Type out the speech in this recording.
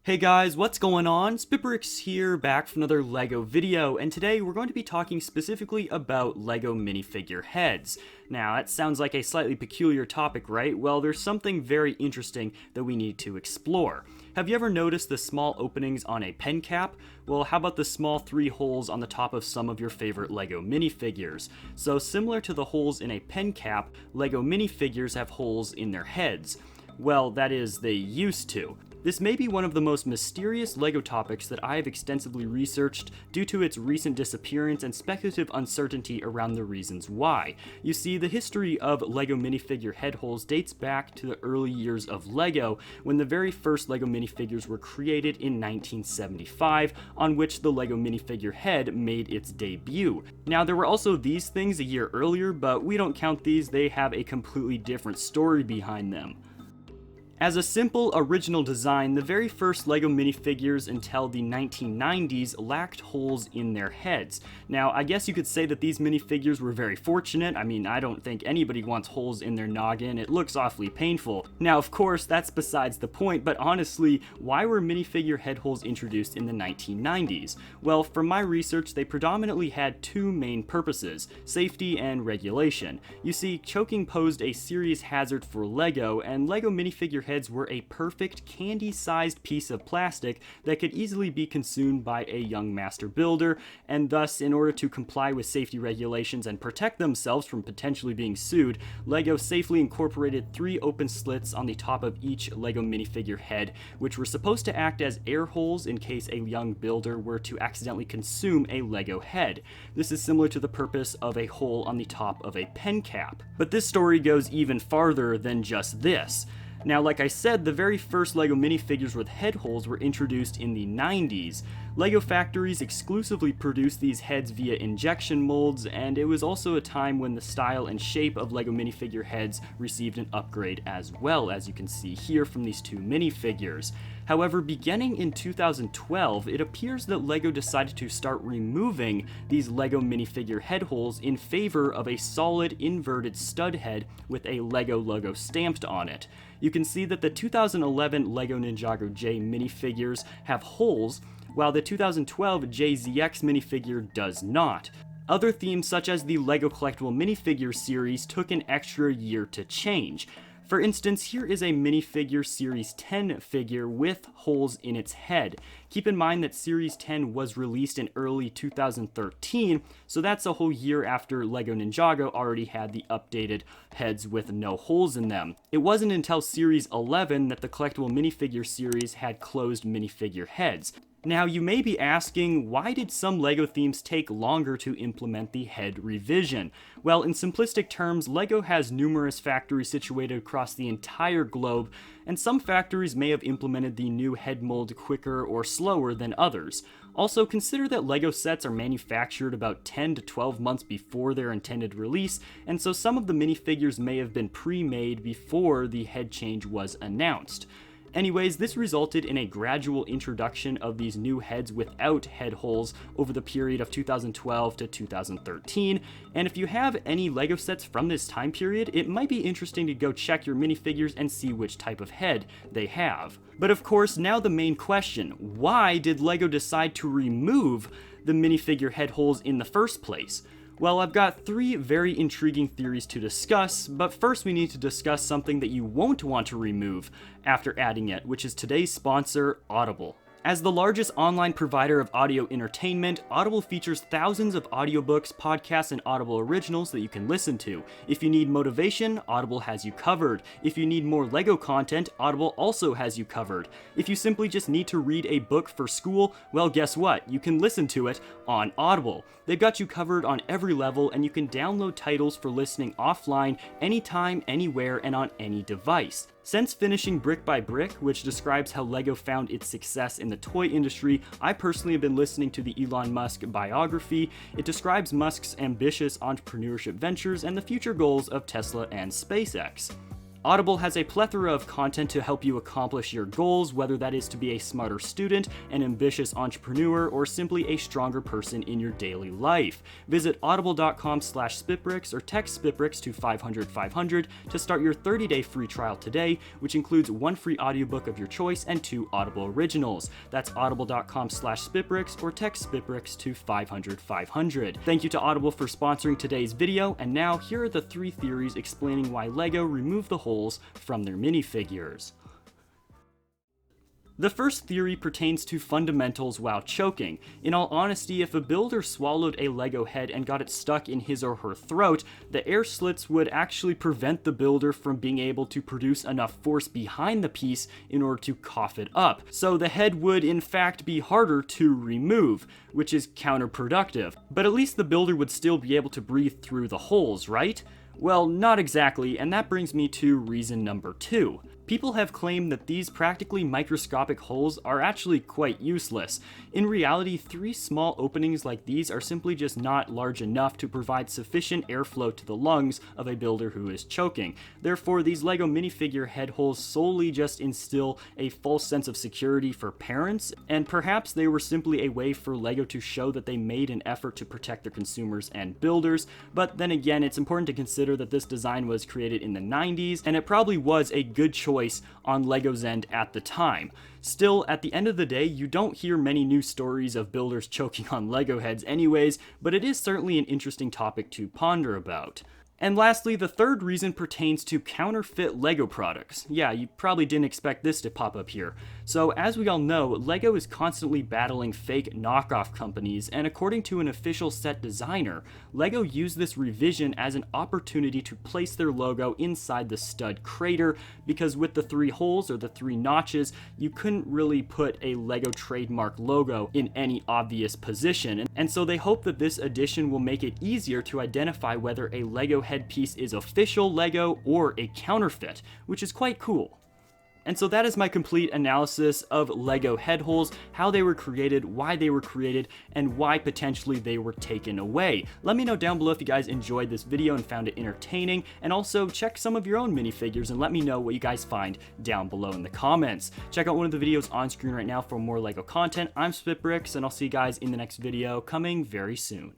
Hey guys, what's going on? SpitBrix here, back for another LEGO video, and today we're going to be talking specifically about LEGO minifigure heads. Now, that sounds like a slightly peculiar topic, right? Well, there's something very interesting that we need to explore. Have you ever noticed the small openings on a pen cap? Well, how about the small 3 holes on the top of some of your favorite LEGO minifigures? So, similar to the holes in a pen cap, LEGO minifigures have holes in their heads. Well, that is, they used to. This may be one of the most mysterious LEGO topics that I have extensively researched due to its recent disappearance and speculative uncertainty around the reasons why. You see, the history of LEGO minifigure head holes dates back to the early years of LEGO, when the very first LEGO minifigures were created in 1975, on which the LEGO minifigure head made its debut. Now, there were also these things a year earlier, but we don't count these, they have a completely different story behind them. As a simple, original design, the very first LEGO minifigures until the 1990s lacked holes in their heads. Now, I guess you could say that these minifigures were very fortunate. I mean, I don't think anybody wants holes in their noggin. It looks awfully painful. Now, of course, that's besides the point, but honestly, why were minifigure head holes introduced in the 1990s? Well, from my research, they predominantly had 2 main purposes: safety and regulation. You see, choking posed a serious hazard for LEGO, and LEGO minifigure heads were a perfect candy-sized piece of plastic that could easily be consumed by a young master builder, and thus, in order to comply with safety regulations and protect themselves from potentially being sued, LEGO safely incorporated 3 open slits on the top of each LEGO minifigure head, which were supposed to act as air holes in case a young builder were to accidentally consume a LEGO head. This is similar to the purpose of a hole on the top of a pen cap. But this story goes even farther than just this. Now, like I said, the very first LEGO minifigures with head holes were introduced in the 90s. LEGO factories exclusively produced these heads via injection molds, and it was also a time when the style and shape of LEGO minifigure heads received an upgrade as well, as you can see here from these 2 minifigures. However, beginning in 2012, it appears that LEGO decided to start removing these LEGO minifigure head holes in favor of a solid inverted stud head with a LEGO logo stamped on it. You can see that the 2011 LEGO Ninjago J minifigures have holes, while the 2012 JZX minifigure does not. Other themes such as the LEGO Collectible Minifigure series took an extra year to change. For instance, here is a minifigure Series 10 figure with holes in its head. Keep in mind that Series 10 was released in early 2013, so that's a whole year after LEGO Ninjago already had the updated heads with no holes in them. It wasn't until Series 11 that the Collectible Minifigure series had closed minifigure heads. Now, you may be asking, why did some LEGO themes take longer to implement the head revision? Well, in simplistic terms, LEGO has numerous factories situated across the entire globe, and some factories may have implemented the new head mold quicker or slower than others. Also, consider that LEGO sets are manufactured about 10 to 12 months before their intended release, and so some of the minifigures may have been pre-made before the head change was announced. Anyways, this resulted in a gradual introduction of these new heads without head holes over the period of 2012 to 2013, and if you have any LEGO sets from this time period, it might be interesting to go check your minifigures and see which type of head they have. But of course, now the main question: why did LEGO decide to remove the minifigure head holes in the first place? Well, I've got 3 very intriguing theories to discuss, but first we need to discuss something that you won't want to remove after adding it, which is today's sponsor, Audible. As the largest online provider of audio entertainment, Audible features thousands of audiobooks, podcasts, and Audible originals that you can listen to. If you need motivation, Audible has you covered. If you need more LEGO content, Audible also has you covered. If you simply just need to read a book for school, well, guess what? You can listen to it on Audible. They've got you covered on every level, and you can download titles for listening offline, anytime, anywhere, and on any device. Since finishing Brick by Brick, which describes how LEGO found its success in the toy industry, I personally have been listening to the Elon Musk biography. It describes Musk's ambitious entrepreneurship ventures and the future goals of Tesla and SpaceX. Audible has a plethora of content to help you accomplish your goals, whether that is to be a smarter student, an ambitious entrepreneur, or simply a stronger person in your daily life. Visit audible.com/SpitBrix or text SpitBrix to 500-500 to start your 30-day free trial today, which includes 1 free audiobook of your choice and 2 Audible originals. That's audible.com/SpitBrix or text SpitBrix to 500-500. Thank you to Audible for sponsoring today's video, and now here are the 3 theories explaining why LEGO removed the holes from their minifigures. The first theory pertains to fundamentals while choking. In all honesty, if a builder swallowed a LEGO head and got it stuck in his or her throat, the air slits would actually prevent the builder from being able to produce enough force behind the piece in order to cough it up. So the head would in fact be harder to remove, which is counterproductive. But at least the builder would still be able to breathe through the holes, right? Well, not exactly, and that brings me to reason number 2. People have claimed that these practically microscopic holes are actually quite useless. In reality, 3 small openings like these are simply just not large enough to provide sufficient airflow to the lungs of a builder who is choking. Therefore, these LEGO minifigure head holes solely just instill a false sense of security for parents, and perhaps they were simply a way for LEGO to show that they made an effort to protect their consumers and builders. But then again, it's important to consider that this design was created in the 90s, and it probably was a good choice on LEGO's end at the time. Still, at the end of the day, you don't hear many news stories of builders choking on LEGO heads anyways, but it is certainly an interesting topic to ponder about. And lastly, the third reason pertains to counterfeit LEGO products. Yeah, you probably didn't expect this to pop up here. So as we all know, LEGO is constantly battling fake knockoff companies, and according to an official set designer, LEGO used this revision as an opportunity to place their logo inside the stud crater, because with the 3 holes or the 3 notches, you couldn't really put a LEGO trademark logo in any obvious position. And so they hope that this addition will make it easier to identify whether a LEGO headpiece is official LEGO or a counterfeit, which is quite cool. And so that is my complete analysis of LEGO head holes, how they were created, why they were created, and why potentially they were taken away. Let me know down below if you guys enjoyed this video and found it entertaining, and also check some of your own minifigures and let me know what you guys find down below in the comments. Check out one of the videos on screen right now for more LEGO content. I'm SpitBrix, and I'll see you guys in the next video coming very soon.